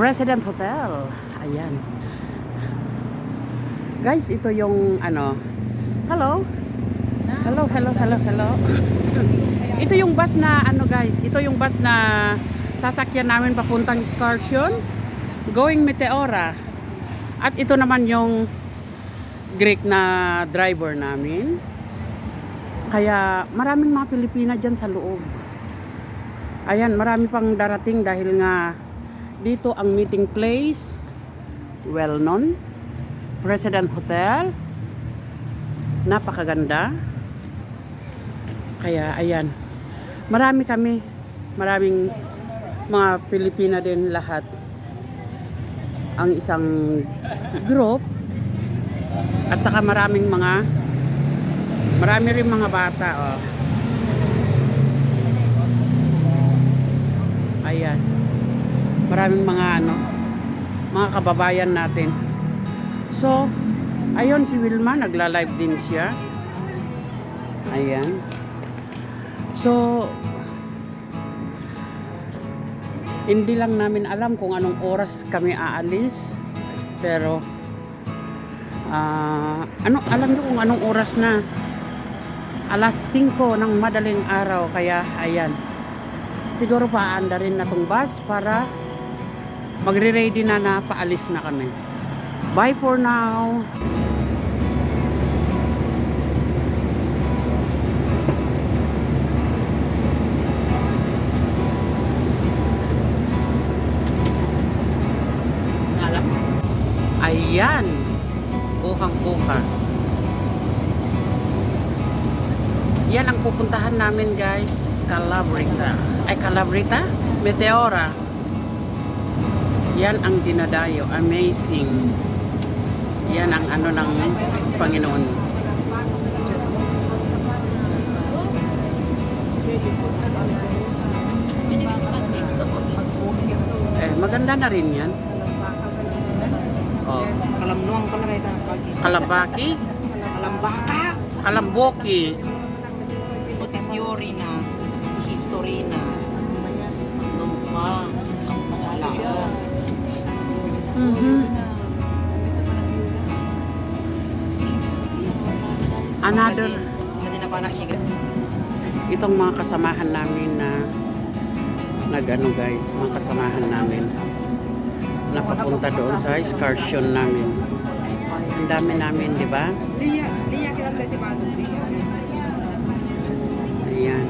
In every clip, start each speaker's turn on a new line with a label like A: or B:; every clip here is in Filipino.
A: President Hotel. Ayan. Guys, ito yung ano. Hello. Hello. Ito yung bus na ano guys. Ito yung bus na sasakyan namin papuntang excursion. Going Meteora. At ito naman yung Greek na driver namin. Kaya maraming mga Pilipina dyan sa loob. Ayan, marami pang darating dahil nga dito ang meeting place, well known, President Hotel, napakaganda. Kaya ayan, maraming mga Pilipina din lahat. Ang isang group at saka marami rin mga bata. Oh. Ayan. Maraming mga kababayan natin. So, ayun si Wilma, nagla-live din siya. Ayan. So, hindi lang namin alam kung anong oras kami aalis. Pero, alam niyo kung anong oras na? Alas 5 ng madaling araw. Kaya, ayan. Siguro paanda rin na tong bus para magre-ready na paalis na kami. Bye for now. Ayan. Kuhang-kuha. Yan ang pupuntahan namin guys. Calabrita? Meteora. Yan ang dinadayo. Amazing. Yan ang ano ng Panginoon. Maganda na rin yan. Oh.
B: Kalamnuang kalarita pagi.
A: Kalabaki?
B: Kalambaka.
A: Kalamboki.
B: Fiori na. History na. Lumpa. Ang pangalao.
A: Another.
B: Sa dinapana iya.
A: Itong mga kasamahan namin na nag-ano guys, mga kasamahan namin na papunta doon sa excursion namin. Ang dami namin, di ba?
B: Lia kita dati ba?
A: Ayan.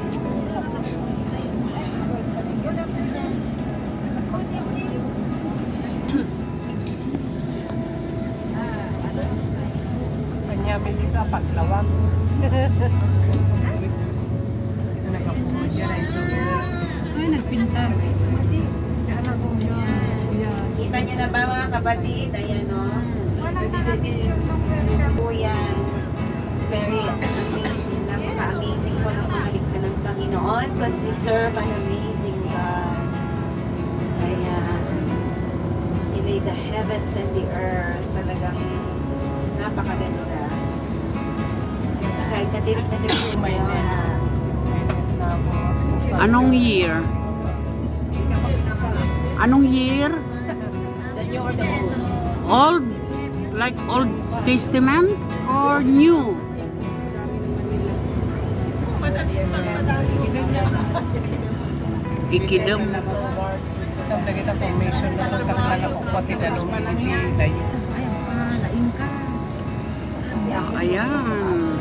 B: Kanya milita paglawang. Ay, nagpintas.
C: Kita nyo na ba mga kapatid? Ayan o. Kuya, it's very amazing. Napaka-amazing po ng mga likha ng Panginoon because we serve an amazing God. Ayan. He made the heavens and the earth. Talagang napakaganda. Kahit natirik na tirik po kayo na.
A: Anong year? Anong year? Old? Like Old Testament or New? Ikidam.
B: Kita sa mission na kasala ko pati dalong Jesus ay lain ka.
A: Ayan.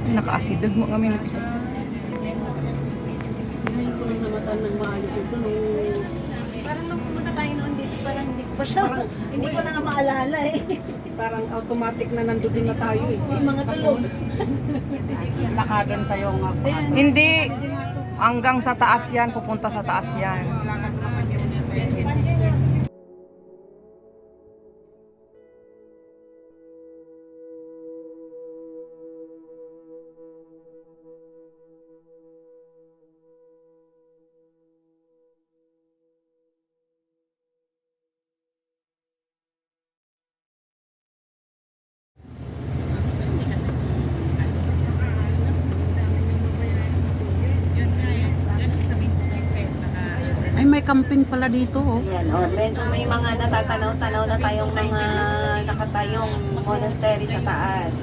B: Naka-asidag mo kami ng isa.
C: Parang nung pumunta tayo noon dito, parang hindi ko pa siya, hindi ko na nga maalala eh.
B: Parang automatic na nandun din na tayo eh.
C: May mga tulog.
A: Lakadan tayo nga.
B: Hindi. Hanggang sa taas yan, pupunta sa taas yan.
A: may camping pala dito. Oh.
C: Ayan, oh, medyo may mga natatanaw-tanaw na tayong mga nakatayong monastery sa taas.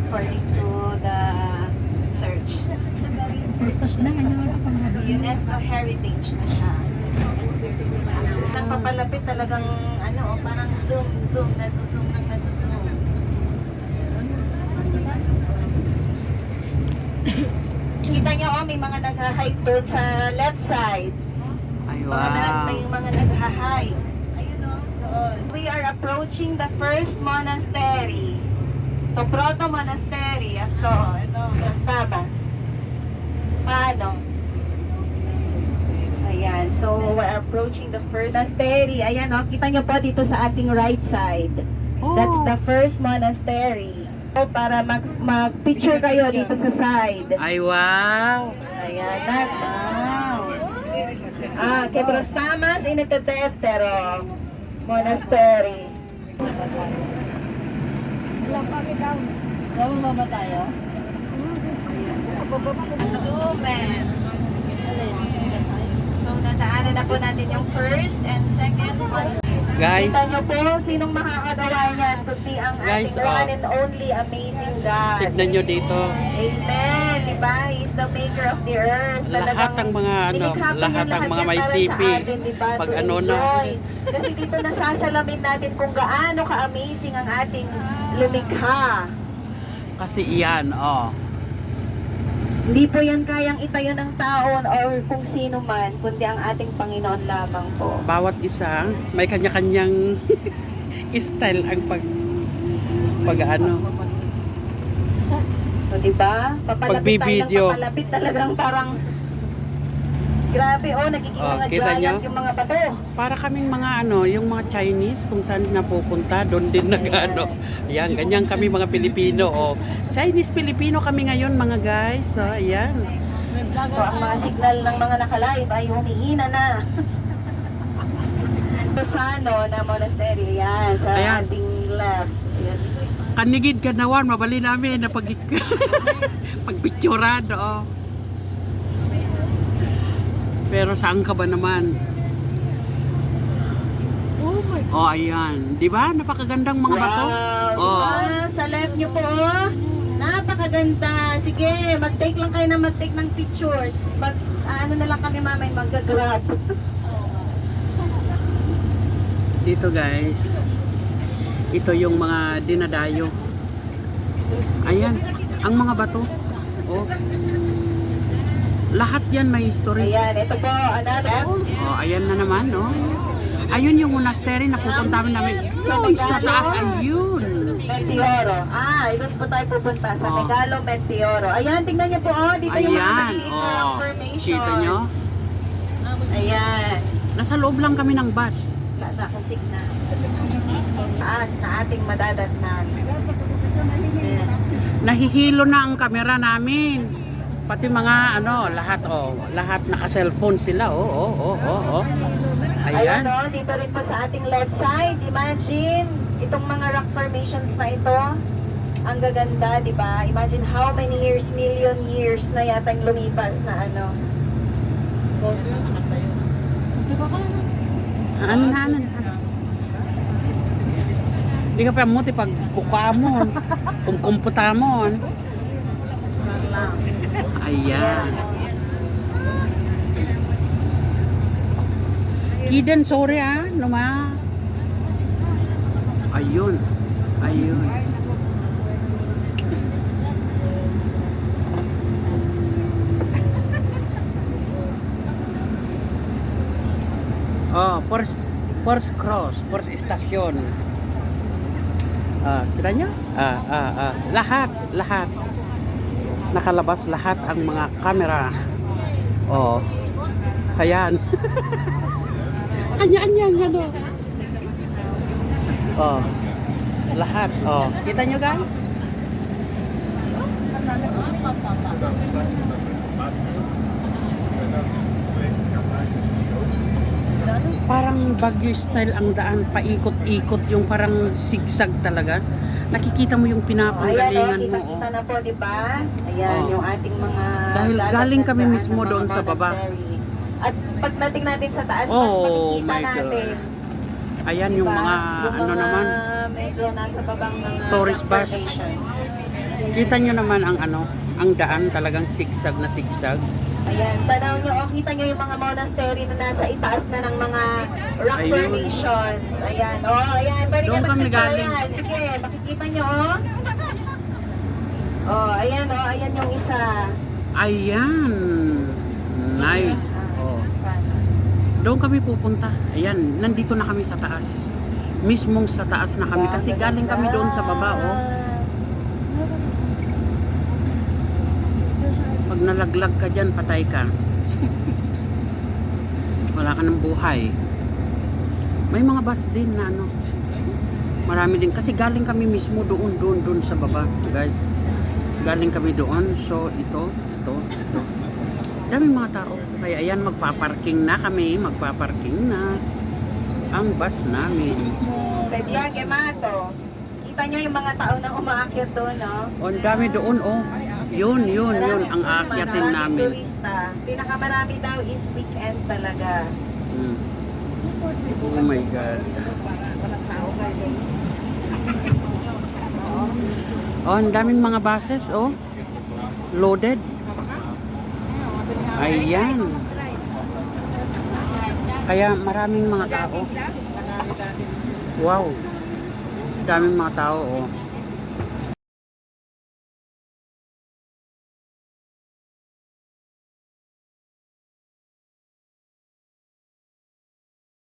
C: According to the search. UNESCO heritage na siya. Nang papalapit talagang ano, parang zoom, nasusum. Kita niyo, oh, may mga nag-hike doon sa left side.
A: Ay,
C: May mga nag-hike. Ayun, oh, doon. We are approaching the first monastery. To Proto Monastery. Ito, Gustaba. Paano? Ayan, so we're approaching the first monastery. Ayan, oh, kita niyo po dito sa ating right side. That's the first monastery. So, para mag-picture kayo dito sa side.
A: Ay, wow.
C: Ayan, wow. Kay Prostamas Inititeftero Monastery. Gawin mo ba tayo? Stumen. So, nadaanan na po natin yung first and second monastery.
A: Guys,
C: Kita nyo po, sinong makakagawa niyan kundi ang
A: Guys,
C: ating one and only amazing God.
A: tignan nyo dito.
C: Amen, di ba? He is the maker of the earth.
A: Lahat ng mga ano,
C: nilikha po
A: lahat
C: niya
A: ng mga
C: yan
A: may
C: para sa
A: sipi.
C: atin, di ba?
A: Pag
C: To
A: ano na.
C: enjoy. Kasi dito nasasalamin natin kung gaano ka-amazing ang ating lumikha.
A: Kasi iyan, oh.
C: Hindi po yan kayang itayo ng taon or kung sino man, kundi ang ating Panginoon lamang po.
A: Bawat isa, may kanya-kanyang style ang pag ano.
C: O, di ba? Papalapit tayo ng
A: Pagbibideo.
C: papalapit talagang parang grabe, oh, nagiging
A: Oh,
C: mga
A: kita
C: giant
A: nyo?
C: yung mga bato.
A: Para kaming mga ano, yung mga Chinese kung saan napupunta, doon din nag-ano. Yan, ganyan kami mga Pilipino. Oh. Chinese-Pilipino kami ngayon mga guys. So, ayan.
C: So, ang mga signal ng mga nakalive ay humihina na. Susano na monastery, yan, sa
A: Ayan.
C: ating left. Ayan.
A: Kanigid kanawan, mabali namin na pagpicturan. Oh. Pero saan ka ba naman?
B: Oh my God.
A: Oh, ayan. Di ba? Napakagandang mga bato.
C: Wow!
A: Oh.
C: Sa left nyo po, oh. Napakaganda. Sige, mag-take lang kayo ng pictures. Ano na lang kami mamay, mag-grab.
A: Dito guys. Ito yung mga dinadayo. Ayan. Ang mga bato. Oh. Lahat yan may history.
C: Ayan, ito po, another.
A: Oh, ayan na naman, no? Ayun yung monastery na pupuntahan namin. Doon sa taas, ayun.
C: Meteoro. Doon po tayo pupunta sa
A: Oh.
C: Megalo Meteoro. Ayan, tingnan niyo po, oh, dito yung mga
A: Ayan,
C: maliit na
A: oh.
C: rock formations.
A: Kita nyo?
C: Ayan.
A: Nasa loob lang kami ng bus.
C: Nakusik na. Taas na ating madadatnan. Ayan.
A: Nahihilo na ang kamera namin. Pati mga ano, lahat naka-cellphone sila. Oh.
C: Ayan,
A: Ayan.
C: oh, dito rin po sa ating left side. Imagine, itong mga rock formations na ito. Ang gaganda, di ba? Imagine how many years, million years na yatang lumipas na ano.
A: Ano na. Di ka pa mo, pag kuka mo, kung kumputa mo. Ayan. Kiden, sorry luma. Ayun. Oh, first cross, first station. Kita nyo? Lahat. Nakalabas lahat ang mga kamera. Oh. Ayan. Kanya-anyang ano. Oh. Lahat. Oh. Kita nyo guys? Parang Baguio style ang daan, paikot-ikot yung parang zigzag talaga. nakikita mo yung
C: Ayan,
A: pinapanggalingan mo.
C: kita-kita na po, di ba? Ayan,
A: Oh.
C: yung ating mga...
A: Dahil
C: dagat
A: galing
C: na
A: kami
C: dyan
A: mismo
C: ng mga
A: doon sa baba.
C: monastery. At pagdating natin sa taas, mas
A: Oh
C: makikita
A: my God.
C: natin.
A: Ayan
C: di
A: yung
C: ba?
A: mga
C: Yung
A: ano
C: mga
A: naman.
C: medyo nasa babang mga
A: Tourist bus.
C: formations.
A: Kita nyo naman ang ano, ang daan talagang sigsag na sigsag.
C: Ayan, tanaw nyo, oh, kita nyo yung mga monastery na nasa itaas na ng mga rock
A: Ayun.
C: formations. Ayan, oh, ayan, pwede
A: Doon
C: ka
A: kami
C: mag-picture
A: galing.
C: yan. Sige, makikita nyo, oh. Oh, ayan yung isa.
A: Ayan. Nice. Oh. Doon kami pupunta. Ayan, nandito na kami sa taas. Mismong sa taas na kami kasi galing kami doon sa baba, oh. Pag nalaglag ka dyan, patay ka. Wala ka ng buhay. May mga bus din na ano. Marami din. Kasi galing kami mismo doon sa baba, guys. Galing kami doon. So, ito. Daming mga tao. Kaya ayan, magpaparking na kami. Magpaparking na ang bus namin.
C: Pwede yan, Gemato. Kita nyo yung mga tao na umaakyat doon, no?
A: O, ang dami doon, oh. Yun, ang aakyatin
C: Maraming
A: namin.
C: turista. Pinakamarami daw is weekend talaga.
A: Hmm. Oh my God. Oh, ang daming mga buses, oh. Loaded. Ayan. Kaya maraming mga tao. Wow. Daming mga tao, oh.